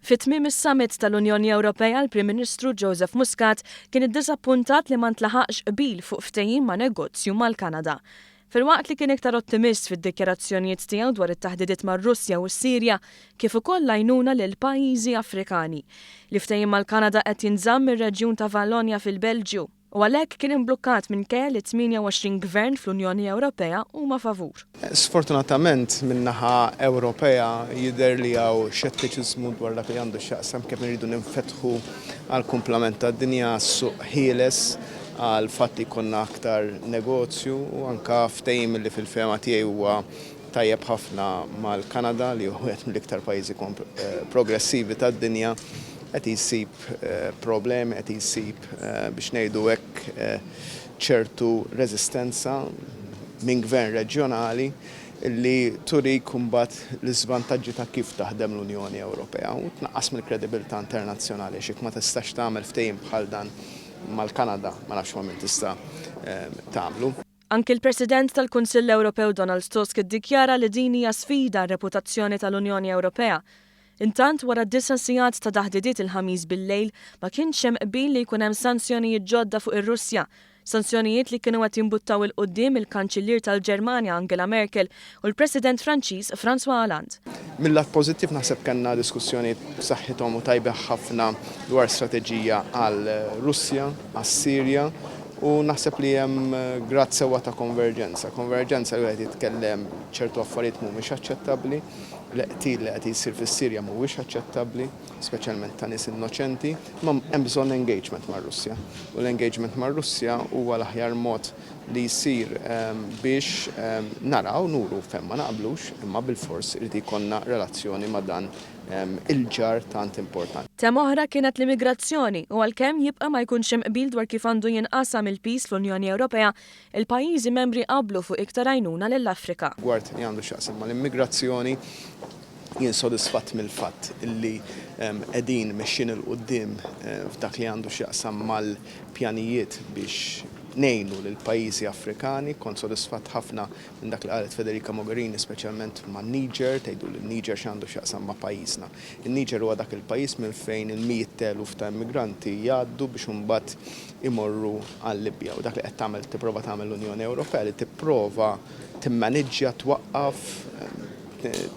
Fit-tmiem is-summit tal-Unjoni Ewropea l-Prim Ministru Joseph Muscat kien iddisappuntat li ma ntlaħaqx qbil fuq ftehim ma' negozju mal-Kanada. Filwaqt li kien iktar ottimist fid-dikjarazzjonijiet tiegħu dwar it-taħdidiet mar-Russja u s-Sirja kif ukoll l-għajnuna lil pajjiżi Afrikani. Li ftehim mal-Kanada qed jinżamm ir-reġjun ta' Vallonja fil-Belġju u għalhekk kien imblukkat minkejja li 28 gvern fl-Unjoni Ewropea huma favur. Sfortunatament min-naħa Ewropea jidher li hawn xettiċiżmu dwar dak li għandu x'jaqsam kif nridu ninfetħu għal kumplament tad-dinja suq ħieles għal fatt li jkollna aktar negozju u anke ftehim li fil-fema tiegħi huwa tajjeb ħafna mal-Kanada li huwa wieħed mill-iktar pajjiżi progressivi tad-dinja. Qed jsib problemi, qed jsib biex ngħidu hekk ċertu reżistenza minn gvern reġjonali li turi jkumbat l-iżvantaġġi ta' kif taħdem l-Unjoni Ewropea u tnaqqas mill-kredibilità internazzjonali x'hekk ma tistax tagħmel ftehim bħal dan mal-Kanada ma nafx ma min tista' tagħmlu. Anke l-President tal-Kunsill Ewropew Donald Tusk iddikjara li din hija sfida r-reputazzjoni tal-Unjoni Ewropea. Intant wara d-9 sigħat ta' taħdidiet il-ħamis bil-lejl ma kienx hemm qbil li jkun hemm sanzjonijiet ġodda fuq ir-Russja, sanzjonijiet li kienu qed jinbuttaw il-qudiem il-Kanċillier tal-Ġermanja Angela Merkel u l-President Franċiż François Hollande. Mill-lat pożittiv naħseb kellna diskussjonijiet b'saħħithom u tajbin ħafna dwar strateġija għal Russja, għas-Sirja u naħseb li hemm grad sewwa ta' konverġenza. Konverġenza li qed jitkellem ċertu affarijiet mhumiex aċċettabbli, l-qtil li qed jsir fis-Sirja mhuwiex aċċettabbli, speċjalment ta' nies innoċenti, imma hemm bżonn engagement mar-Russja. U l-engagement mar-Russja huwa l-aħjar mod li jsir biex naraw nuru fejn ma naqblux imma bil-fors irid ikollna relazzjoni ma' dan il-ġar tant importanti. Tema oħra kienet l-immigrazzjoni u għalkemm jibqa' ma jkunx hemm qbil dwar kif għandu jinqasam il-peace fl-Unjoni Ewropea, il-pajjiżi membri qablu fuq iktar għajnuna lill-Afrika. Gwart li għandu x'jaqsam mal-immigrazzjoni jien sodisfatt mill-fatt illi qegħdin mexxin il quddiem f'dak li għandu x'jaqsam mal-pjanijiet biex ngħinu lil pajjiżi Afrikani, kont sodisfatt ħafna minn dak li qalet Federica Mogherini speċjalment man-Niger, tgħidu li n-Niger x'għandu x'jaqsam ma' pajjiżna. In-Niger huwa dak il-pajjiż minn fejn il-100,000 ta' immigranti jgħaddu biex imbagħad imorru għal-Libja u dak li qed tagħmel tipprova tagħmel l-Unjoni Ewropea li tipprova timmaneġġja twaqqaf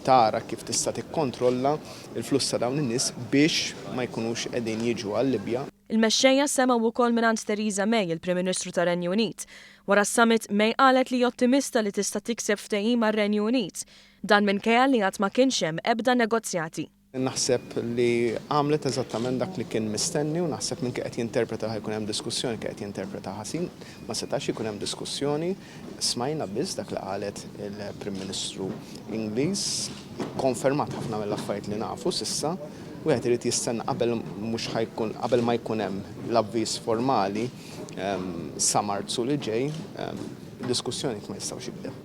tara kif tista' tikkontrolla il-fluss ta' dawn in-nies biex ma jkunux qegħdin jiġu għal-Libja. Il-mexxejja semgħu wkoll mingħand Theresa May, il-Prim Ministru tar-Renju Unit. Wara s-summit May qalet li ottimista li tista' tikseb ftehim mar-Renju Unit, dan minkejja li qatt ma kienx hemm ebda negozjati. Naħseb li għamlet eżattament dak li kien mistenni u naħseb minn qed jinterpreta ħajkun hemm diskussjoni qed jinterpreta ħażin, ma setax ikun hemm diskussjoni, smajna biss dak li qalet il-Prim Ministru Ingliż, konfermat ħafna mill-affarijiet li nafu s'issa, u qed irid jistenna qabel ma jkun hemm l-avviż formali sa Marzu li ġej, diskussjoni ma jistgħux jibdew.